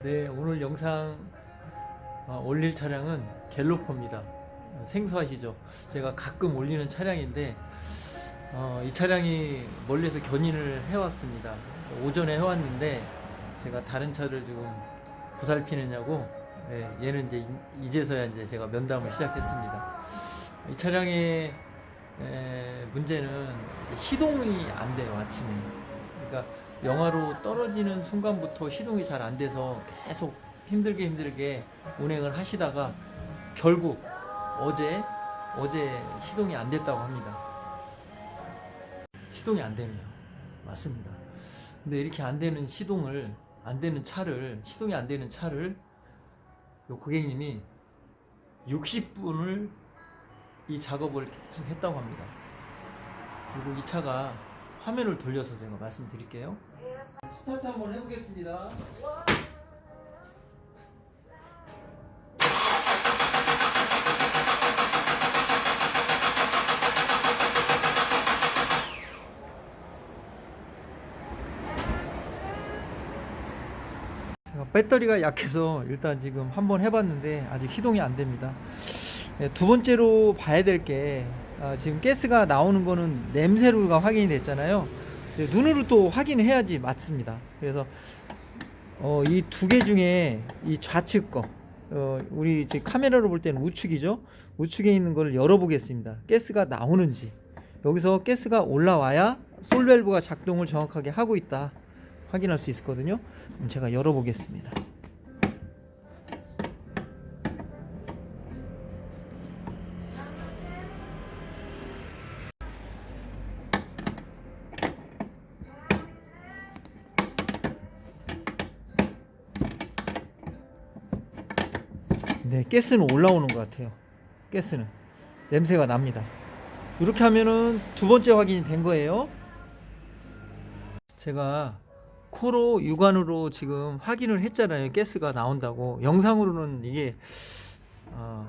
네, 오늘 영상 올릴 차량은 갤로퍼입니다. 생소하시죠? 제가 가끔 올리는 차량인데 이 차량이 멀리서 견인을 해왔습니다. 오전에 해왔는데 제가 다른 차를 지금 보살피느냐고 얘는 이제서야 이제 제가 면담을 시작했습니다. 이 차량의 문제는 이제 시동이 안 돼요, 아침에. 그러니까 영하로 떨어지는 순간부터 시동이 잘 안 돼서 계속 힘들게 운행을 하시다가 결국 어제 시동이 안 됐다고 합니다. 시동이 안 되네요. 맞습니다. 근데 이렇게 안 되는 시동이 안 되는 차를 요 고객님이 60분을 이 작업을 계속 했다고 합니다. 그리고 이 차가 화면을 돌려서 제가 말씀드릴게요. 스타트 한번 해보겠습니다. 제가 배터리가 약해서 일단 지금 한번 해봤는데 아직 시동이 안 됩니다. 두 번째로 봐야 될 게 지금 가스가 나오는 거는 냄새로가 확인이 됐잖아요. 눈으로 또 확인해야지 맞습니다. 그래서 이 두 개 중에 이 좌측 거 우리 지금 카메라로 볼 때는 우측이죠. 우측에 있는 거를 열어보겠습니다. 가스가 나오는지. 여기서 가스가 올라와야 솔밸브가 작동을 정확하게 하고 있다 확인할 수 있거든요. 제가 열어보겠습니다. 네, 가스는 올라오는 것 같아요. 가스는 냄새가 납니다. 이렇게 하면은 두 번째 확인이 된 거예요. 제가 코로 육안으로 지금 확인을 했잖아요. 가스가 나온다고. 영상으로는 이게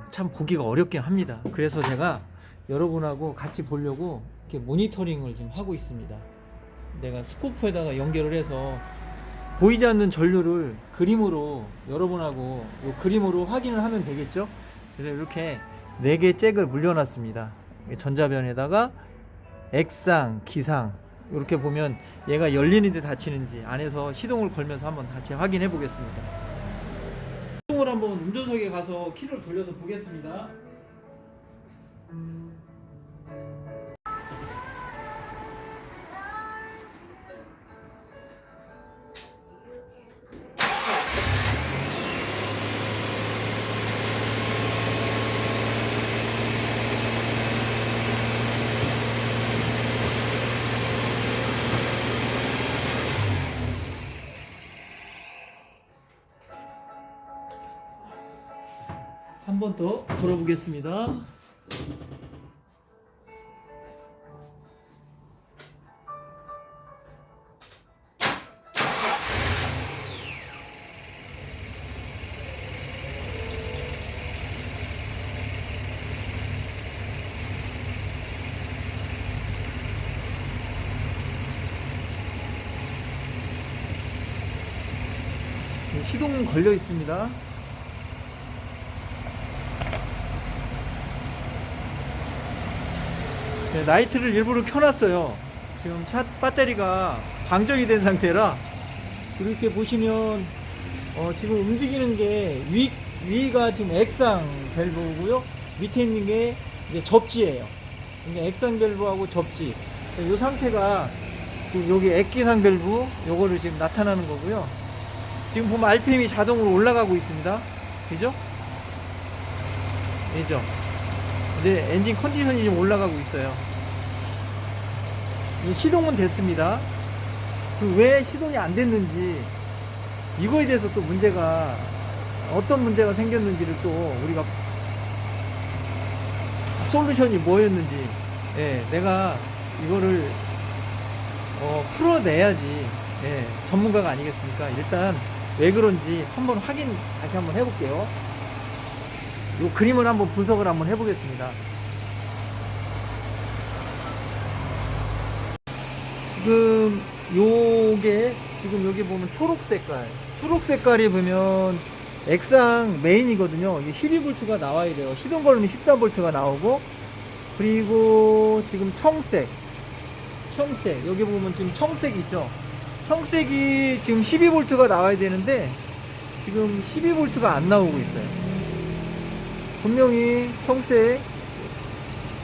참 보기가 어렵긴 합니다. 그래서 제가 여러분하고 같이 보려고 이렇게 모니터링을 지금 하고 있습니다. 내가 스코프에다가 연결을 해서 보이지 않는 전류를 그림으로 여러분하고 요 그림으로 확인을 하면 되겠죠. 그래서 이렇게 4개 잭을 물려놨습니다. 전자변에다가 액상, 기상 이렇게 보면 얘가 열리는지 닫히는지 안에서 시동을 걸면서 한번 같이 확인해 보겠습니다. 시동을 한번 운전석에 가서 키를 돌려서 보겠습니다. 한 번 더 걸어보겠습니다. 시동은 걸려 있습니다. 네, 라이트를 일부러 켜놨어요. 지금 차 배터리가 방전이 된 상태라 이렇게 보시면 지금 움직이는 게 위가 지금 액상 밸브고요. 밑에 있는 게 이제 접지예요. 이게 액상 밸브하고 접지. 이 상태가 지금 여기 액기상 밸브 요거를 지금 나타나는 거고요. 지금 보면 RPM이 자동으로 올라가고 있습니다. 그죠? 그죠? 이제 엔진 컨디션이 좀 올라가고 있어요. 시동은 됐습니다. 왜 시동이 안 됐는지 이거에 대해서 또 문제가 어떤 문제가 생겼는지를 또 우리가 솔루션이 뭐였는지 내가 이거를 풀어내야지 전문가가 아니겠습니까? 일단 왜 그런지 한번 다시 한번 해볼게요. 이 그림을 한번 분석을 한번 해보겠습니다. 지금 요게 지금 여기 보면 초록 색깔이 보면 액상 메인이거든요. 이게 12V가 나와야 돼요. 시동 걸으면 14V가 나오고, 그리고 지금 청색 여기 보면 지금 청색 있죠. 청색이 지금 12V가 나와야 되는데 지금 12V가 안 나오고 있어요. 분명히 청색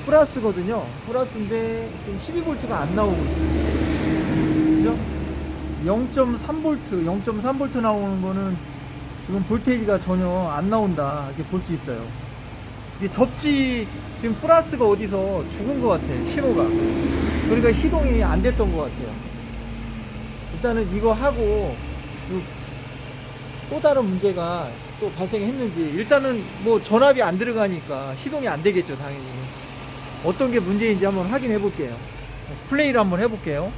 플러스거든요. 플러스인데 지금 12V가 안 나오고 있어요. 그죠? 0.3V 0.3V 나오는 거는 지금 볼테이지가 전혀 안 나온다, 이렇게 볼 수 있어요. 이게 접지 지금 플러스가 어디서 죽은 것 같아, 신호가. 그러니까 시동이 안 됐던 것 같아요. 일단은 이거 하고 또 다른 문제가 또 발생했는지, 일단은 뭐 전압이 안 들어가니까 시동이 안 되겠죠, 당연히. 어떤 게 문제인지 한번 확인해 볼게요. 플레이를 한번 해볼게요.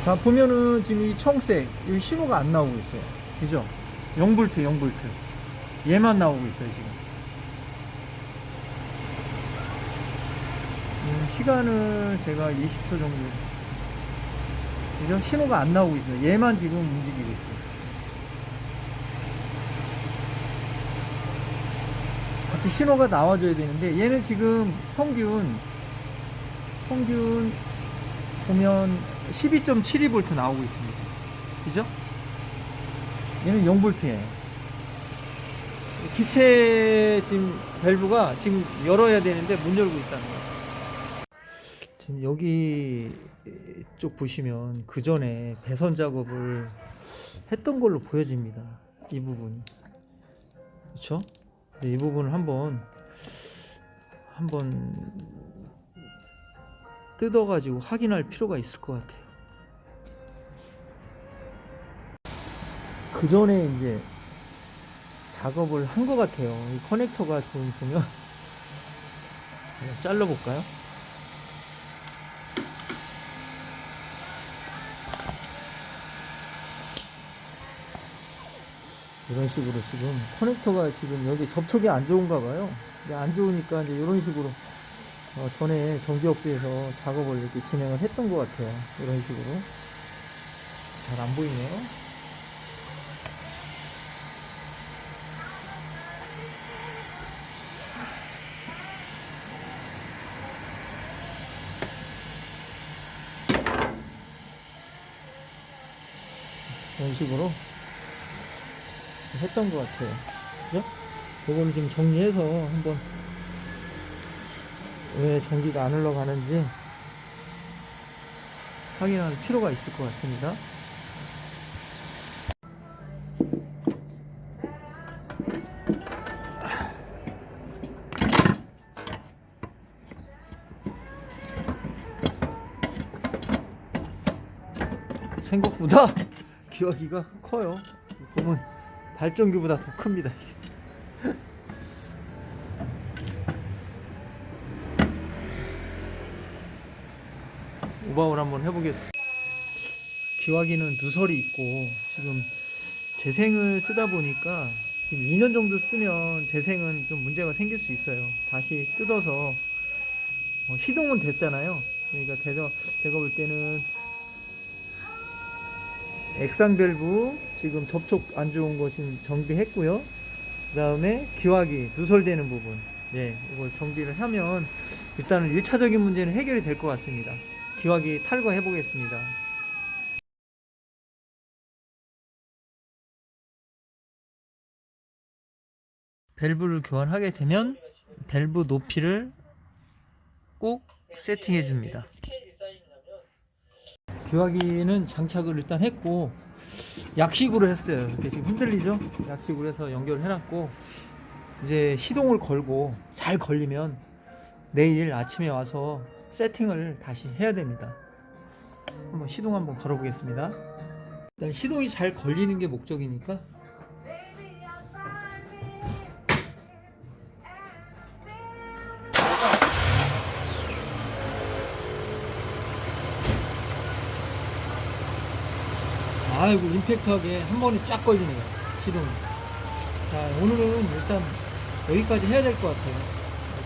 자, 보면은 지금 이 청색 이 신호가 안 나오고 있어요. 그죠? 0V 얘만 나오고 있어요, 지금. 시간을 제가 20초 정도. 그죠? 신호가 안 나오고 있어요. 얘만 지금 움직이고 있어요. 같이 신호가 나와줘야 되는데, 얘는 지금 평균 보면 12.72V 나오고 있습니다. 그죠? 얘는 0V예요. 기체 지금 밸브가 지금 열어야 되는데 못 열고 있다는 거예요. 지금 여기 쪽 보시면 그 전에 배선 작업을 했던 걸로 보여집니다. 이 부분이. 그렇죠? 이 부분을 한번 뜯어가지고 확인할 필요가 있을 것 같아요. 그 전에 이제 작업을 한 것 같아요. 이 커넥터가 지금 보면 잘라볼까요? 이런 식으로 지금 커넥터가 지금 여기 접촉이 안 좋은가 봐요. 안 좋으니까 이제 이런 식으로 전에 전기업소에서 작업을 이렇게 진행을 했던 것 같아요. 이런 식으로. 잘 안 보이네요. 이런 식으로 했던 것 같아요. 그죠? 이거를 좀 정리해서 한번 왜 전기가 안 흘러가는지 확인할 필요가 있을 것 같습니다. 생각보다 기어기가 커요. 보면 발전기보다 더 큽니다. 오버홀 한번 해보겠습니다. 기화기는 누설이 있고, 지금 재생을 쓰다 보니까 지금 2년 정도 쓰면 재생은 좀 문제가 생길 수 있어요. 다시 뜯어서 시동은 됐잖아요. 그러니까 제가 볼 때는 액상 밸브 지금 접촉 안 좋은 거 지금 정비했고요. 그 다음에 기화기 누설되는 부분, 이걸 정비를 하면 일단은 1차적인 문제는 해결이 될 것 같습니다. 기화기 탈거해 보겠습니다. 밸브를 교환하게 되면 밸브 높이를 꼭 세팅해 줍니다. 기화기는 장착을 일단 했고, 약식으로 했어요. 이렇게 지금 흔들리죠? 약식으로 해서 연결을 해놨고, 이제 시동을 걸고 잘 걸리면 내일 아침에 와서 세팅을 다시 해야 됩니다. 한번 시동 한번 걸어 보겠습니다. 일단 시동이 잘 걸리는 게 목적이니까. 아이고, 임팩트하게 한 번에 쫙 걸리네요, 시동이. 자, 오늘은 일단 여기까지 해야 될 것 같아요.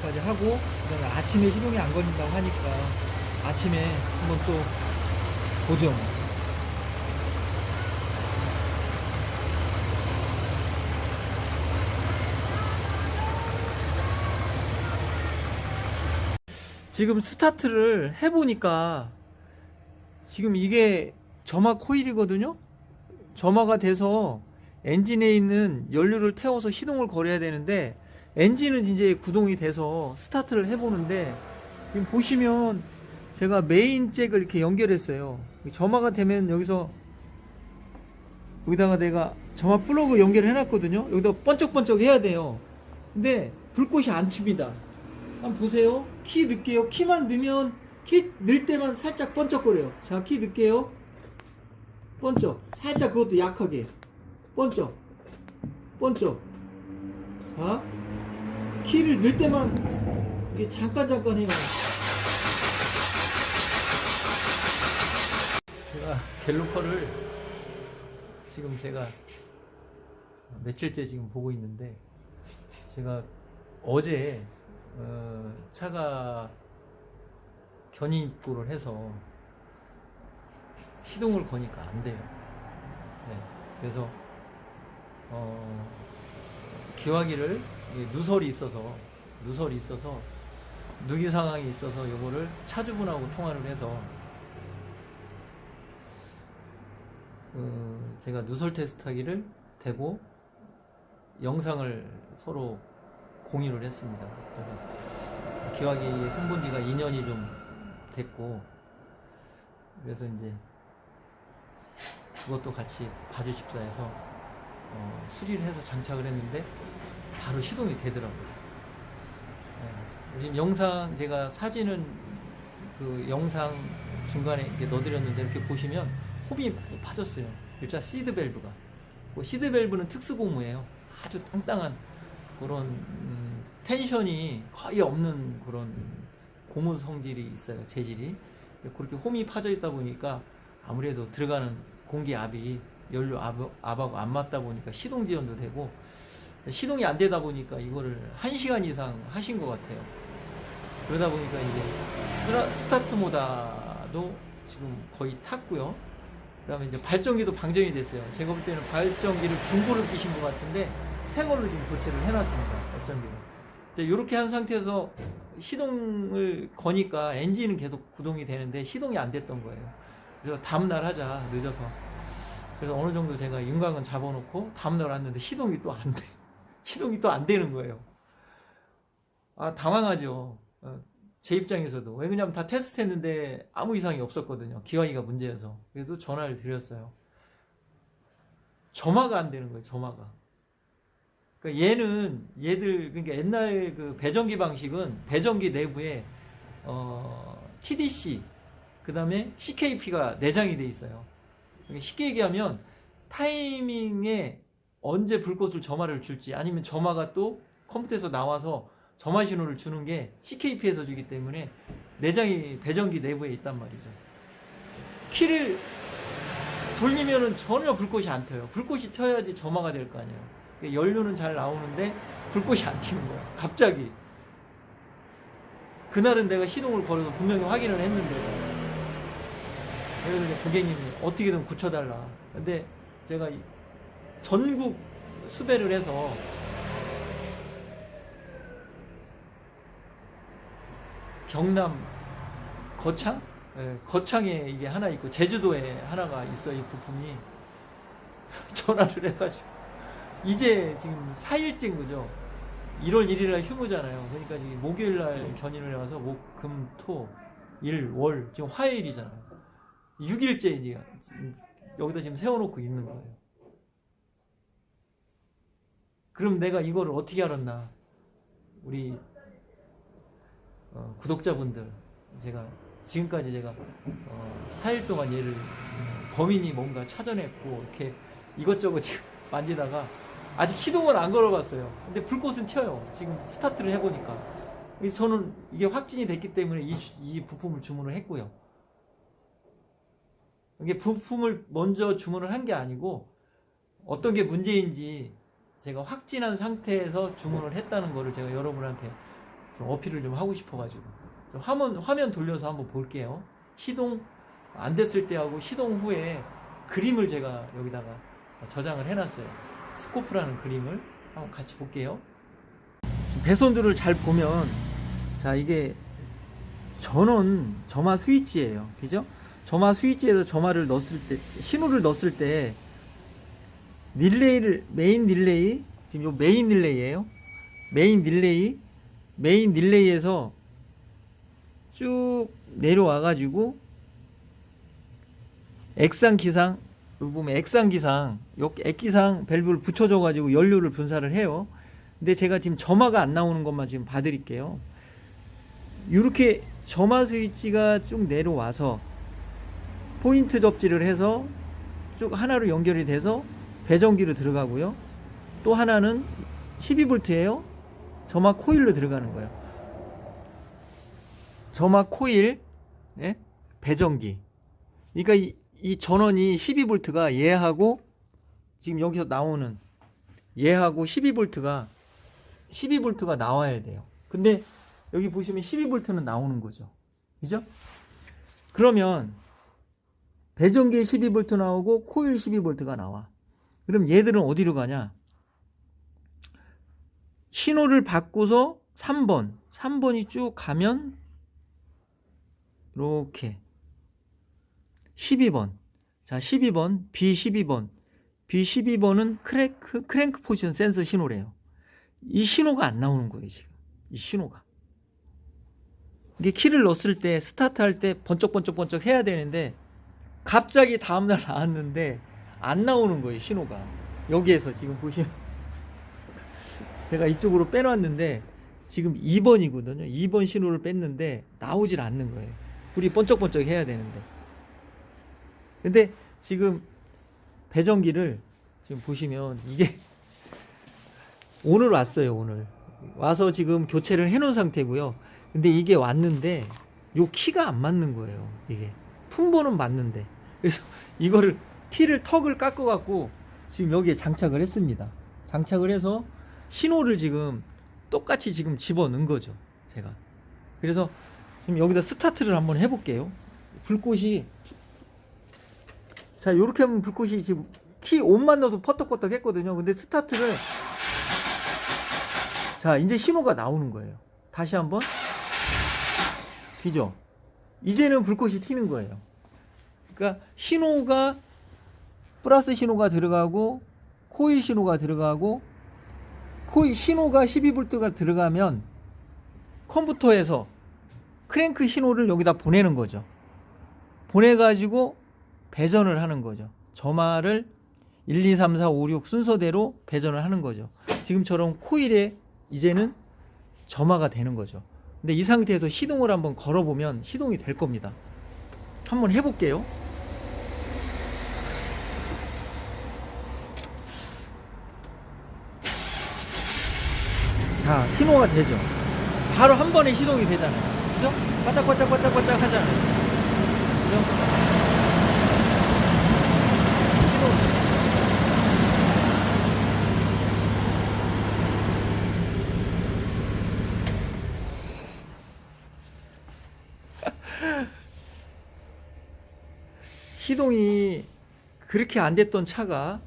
정도까지 하고 그다음에 아침에 시동이 안 걸린다고 하니까 아침에 한번 또 보죠. 지금 스타트를 해보니까 지금 이게 점화 코일이거든요. 점화가 돼서 엔진에 있는 연료를 태워서 시동을 걸어야 되는데 엔진은 이제 구동이 돼서 스타트를 해보는데 지금 보시면 제가 메인 잭을 이렇게 연결했어요. 점화가 되면 여기서 여기다가 내가 점화 플러그 연결해 놨거든요. 여기다 번쩍번쩍 해야 돼요. 근데 불꽃이 안 튑니다. 한번 보세요. 키 넣을게요. 키만 넣으면 키 넣을 때만 살짝 번쩍거려요. 자, 키 넣을게요. 번쩍. 살짝 그것도 약하게. 번쩍. 번쩍. 자, 키를 넣을 때만 이게 잠깐 해요. 제가 갤로퍼를 지금 제가 며칠째 지금 보고 있는데 제가 어제 차가 견인입고를 해서 시동을 거니까 안 돼요. 네, 그래서 기화기를 누설이 있어서 누기 상황이 있어서 요거를 차주분하고 통화를 해서 제가 누설 테스트하기를 대고 영상을 서로 공유를 했습니다. 그래서 기화기 손본 지가 2년이 좀 됐고 그래서 이제 그것도 같이 봐주십사 해서 수리를 해서 장착을 했는데 바로 시동이 되더라고요. 지금 영상 제가 사진은 그 영상 중간에 이렇게 넣어드렸는데 이렇게 보시면 홈이 많이 파졌어요. 일단 시드 밸브가 시드 밸브는 특수 고무예요. 아주 땅땅한 그런 텐션이 거의 없는 그런 고무 성질이 있어요. 재질이 그렇게 홈이 파져 있다 보니까 아무래도 들어가는 공기압이 연료 압하고 안 맞다 보니까 시동 지연도 되고 시동이 안 되다 보니까 이거를 1시간 이상 하신 것 같아요. 그러다 보니까 이게 스타트 모다도 지금 거의 탔고요. 그 다음에 이제 발전기도 방전이 됐어요. 제가 볼 때는 발전기를 중고를 끼신 것 같은데 새 걸로 지금 교체를 해놨습니다. 발전기를. 이제 이렇게 한 상태에서 시동을 거니까 엔진은 계속 구동이 되는데 시동이 안 됐던 거예요. 그래서 다음날 하자, 늦어서. 그래서 어느 정도 제가 윤곽은 잡아놓고 다음날 왔는데 시동이 또 안 돼. 시동이 또 안 되는 거예요. 아, 당황하죠. 제 입장에서도. 왜냐면 다 테스트 했는데 아무 이상이 없었거든요. 기화기가 문제여서. 그래도 전화를 드렸어요. 점화가 안 되는 거예요, 점화가. 그러니까 그러니까 옛날 그 배전기 방식은 배전기 내부에, TDC, 그 다음에 CKP가 내장이 돼 있어요. 쉽게 얘기하면 타이밍에 언제 불꽃을 점화를 줄지 아니면 점화가 또 컴퓨터에서 나와서 점화 신호를 주는 게 CKP에서 주기 때문에 내장이 배전기 내부에 있단 말이죠. 키를 돌리면은 전혀 불꽃이 안 튀어요. 불꽃이 튀어야지 점화가 될 거 아니에요. 연료는 잘 나오는데 불꽃이 안 튀는 거야. 갑자기. 그날은 내가 시동을 걸어서 분명히 확인을 했는데 그래서 고객님이 어떻게든 고쳐달라. 근데 제가 전국 수배를 해서 경남 거창? 네, 거창에 이게 하나 있고 제주도에 하나가 있어. 이 부품이 전화를 해가지고 이제 지금 4일째인 거죠. 1월 1일날 휴무잖아요. 그러니까 지금 목요일날 견인을 해와서 목, 금, 토, 일, 월 지금 화요일이잖아요. 6일째 이제 여기다 지금 세워놓고 있는 거예요. 그럼 내가 이거를 어떻게 알았나? 우리 구독자분들, 제가 지금까지 제가 4일 동안 얘를 범인이 뭔가 찾아냈고 이렇게 이것저것 지금 만지다가 아직 시동을 안 걸어봤어요. 근데 불꽃은 튀어요. 지금 스타트를 해보니까. 저는 이게 확진이 됐기 때문에 이 부품을 주문을 했고요. 이게 부품을 먼저 주문을 한 게 아니고 어떤 게 문제인지 제가 확진한 상태에서 주문을 했다는 거를 제가 여러분한테 좀 어필을 좀 하고 싶어가지고 좀 화면 돌려서 한번 볼게요. 시동 안 됐을 때하고 시동 후에 그림을 제가 여기다가 저장을 해놨어요. 스코프라는 그림을 한번 같이 볼게요. 지금 배선들을 잘 보면, 자, 이게 전원 점화 스위치예요. 그죠? 점화 스위치에서 점화를 넣었을 때, 신호를 넣었을 때 메인 릴레이, 지금 요 메인 릴레이예요. 메인 릴레이에서 쭉 내려와 가지고 액상기상, 여기 보면 액상기상, 여기 액기상 밸브를 붙여줘 가지고 연료를 분사를 해요. 근데 제가 지금 점화가 안 나오는 것만 지금 봐드릴게요. 이렇게 점화 스위치가 쭉 내려와서 포인트 접지를 해서 쭉 하나로 연결이 돼서 배전기로 들어가고요. 또 하나는 12V예요. 점화 코일로 들어가는 거예요. 점화 코일, 네? 배전기. 그러니까 이 전원이 12V가 얘하고 지금 여기서 나오는 얘하고 12V가 나와야 돼요. 근데 여기 보시면 12V는 나오는 거죠. 그죠? 그러면 배전기에 12V 나오고 코일 12V가 나와. 그럼 얘들은 어디로 가냐? 신호를 받고서 3번이 쭉 가면 이렇게 12번. 자, 12번, B12번은 크랭크 포지션 센서 신호래요. 이 신호가 안 나오는 거예요, 지금. 이 신호가. 이게 키를 넣었을 때, 스타트 할 때 번쩍번쩍 해야 되는데, 갑자기 다음날 나왔는데, 안 나오는 거예요, 신호가. 여기에서 지금 보시면, 제가 이쪽으로 빼놨는데, 지금 2번이거든요. 2번 신호를 뺐는데, 나오질 않는 거예요. 불이 번쩍번쩍 해야 되는데. 근데 지금 배전기를 지금 보시면, 이게, 오늘 왔어요, 오늘. 와서 지금 교체를 해놓은 상태고요. 근데 이게 왔는데 요 키가 안 맞는 거예요. 이게 품번은 맞는데, 그래서 이거를 턱을 깎아 갖고 지금 여기에 장착을 했습니다. 장착을 해서 신호를 지금 똑같이 지금 집어넣은 거죠, 제가. 그래서 지금 여기다 스타트를 한번 해볼게요. 불꽃이, 자, 요렇게 하면 불꽃이 지금 키 온만 넣어도 퍼떡퍼떡 했거든요. 근데 스타트를, 자, 이제 신호가 나오는 거예요. 다시 한번. 그죠? 이제는 불꽃이 튀는 거예요. 그러니까 신호가, 플러스 신호가 들어가고 코일 신호가 들어가고, 코일 신호가 12V가 들어가면 컴퓨터에서 크랭크 신호를 여기다 보내는 거죠. 보내가지고 배전을 하는 거죠. 점화를 1, 2, 3, 4, 5, 6 순서대로 배전을 하는 거죠. 지금처럼 코일에 이제는 점화가 되는 거죠. 근데 이 상태에서 시동을 한번 걸어보면 시동이 될 겁니다. 한번 해볼게요. 자, 신호가 되죠. 바로 한 번에 시동이 되잖아요. 그죠? 바짝바짝 하잖아요. 그죠? 시동이 그렇게 안 됐던 차가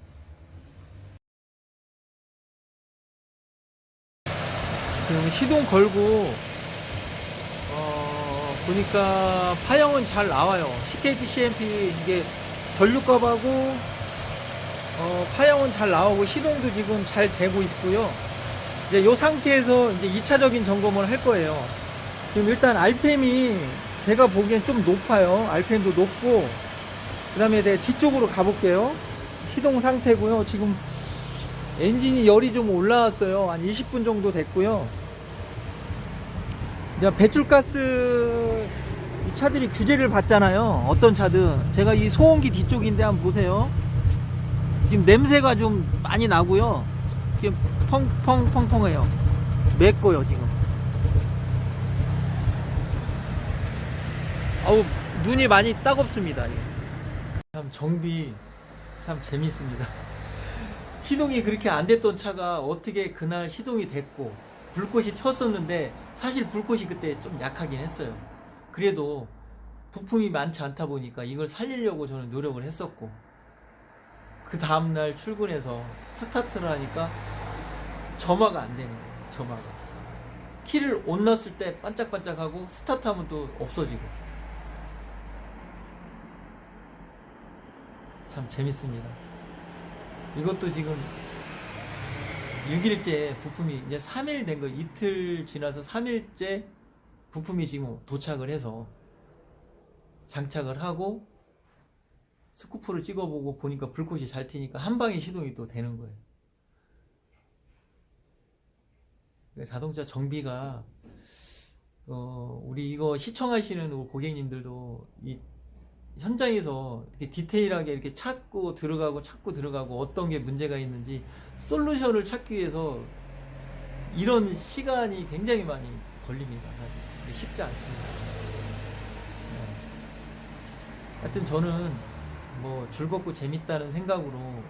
지금 시동 걸고 보니까 파형은 잘 나와요. CKP, CMP 이게 전류값하고 파형은 잘 나오고 시동도 지금 잘 되고 있고요. 이제 이 상태에서 이제 2차적인 점검을 할 거예요. 지금 일단 RPM이 제가 보기엔 좀 높아요. RPM도 높고, 그 다음에 내 뒤쪽으로 가볼게요. 시동 상태고요. 지금 엔진이 열이 좀 올라왔어요. 한 20분 정도 됐고요. 이제 배출가스 이 차들이 규제를 받잖아요. 어떤 차든. 제가 이 소음기 뒤쪽인데 한번 보세요. 지금 냄새가 좀 많이 나고요. 지금 펑펑펑펑해요. 맵고요 지금. 아우, 눈이 많이 따갑습니다. 참 정비 참 재밌습니다. 시동이 그렇게 안 됐던 차가 어떻게 그날 시동이 됐고 불꽃이 튀었었는데 사실 불꽃이 그때 좀 약하긴 했어요. 그래도 부품이 많지 않다 보니까 이걸 살리려고 저는 노력을 했었고, 그 다음날 출근해서 스타트를 하니까 점화가 안 되는 거예요. 점화가. 키를 온 넣었을 때 반짝반짝하고 스타트하면 또 없어지고. 참 재밌습니다. 이것도 지금 6일째 부품이 이제 3일 된 거, 이틀 지나서 3일째 부품이 지금 도착을 해서 장착을 하고 스쿠프를 찍어보고 보니까 불꽃이 잘 튀니까 한 방에 시동이 또 되는 거예요. 자동차 정비가 우리 이거 시청하시는 고객님들도 이 현장에서 이렇게 디테일하게 이렇게 찾고 들어가고 어떤 게 문제가 있는지 솔루션을 찾기 위해서 이런 시간이 굉장히 많이 걸립니다. 사실 쉽지 않습니다. 하여튼 저는 뭐 즐겁고 재밌다는 생각으로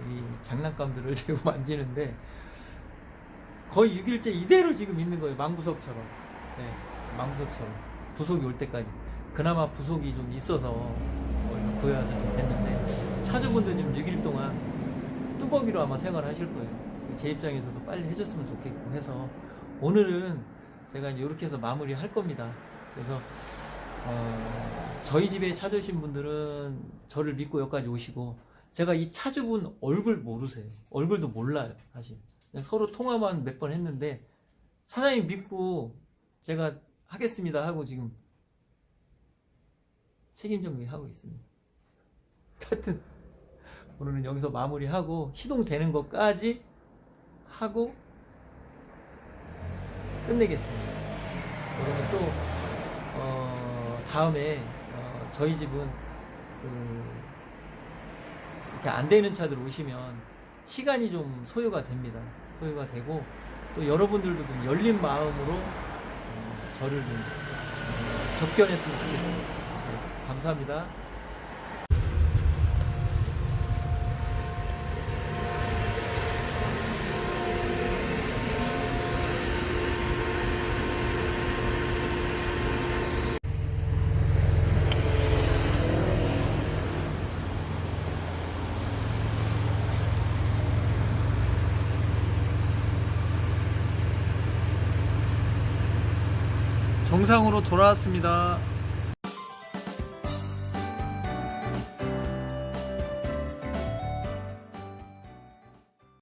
이 장난감들을 지금 만지는데 거의 6일째 이대로 지금 있는 거예요. 망부석처럼. 네, 망부석처럼. 부속이 올 때까지. 그나마 부속이 좀 있어서 구해와서 좀 됐는데, 차주분들 지금 6일 동안 뚜벅이로 아마 생활하실 거예요. 제 입장에서도 빨리 해줬으면 좋겠고 해서 오늘은 제가 이렇게 해서 마무리 할 겁니다. 그래서 저희 집에 찾으신 분들은 저를 믿고 여기까지 오시고, 제가 이 차주분 얼굴 모르세요. 얼굴도 몰라요, 사실. 서로 통화만 몇 번 했는데 사장님 믿고 제가 하겠습니다 하고 지금 책임 정리하고 있습니다. 하여튼 오늘은 여기서 마무리하고 시동되는 것까지 하고 끝내겠습니다. 그러면 또 다음에 저희 집은 이렇게 안 되는 차들 오시면 시간이 좀 소요가 됩니다. 소요가 되고 또 여러분들도 좀 열린 마음으로 저를 좀 접견했으면 좋겠습니다. 네, 감사합니다. 정상으로 돌아왔습니다.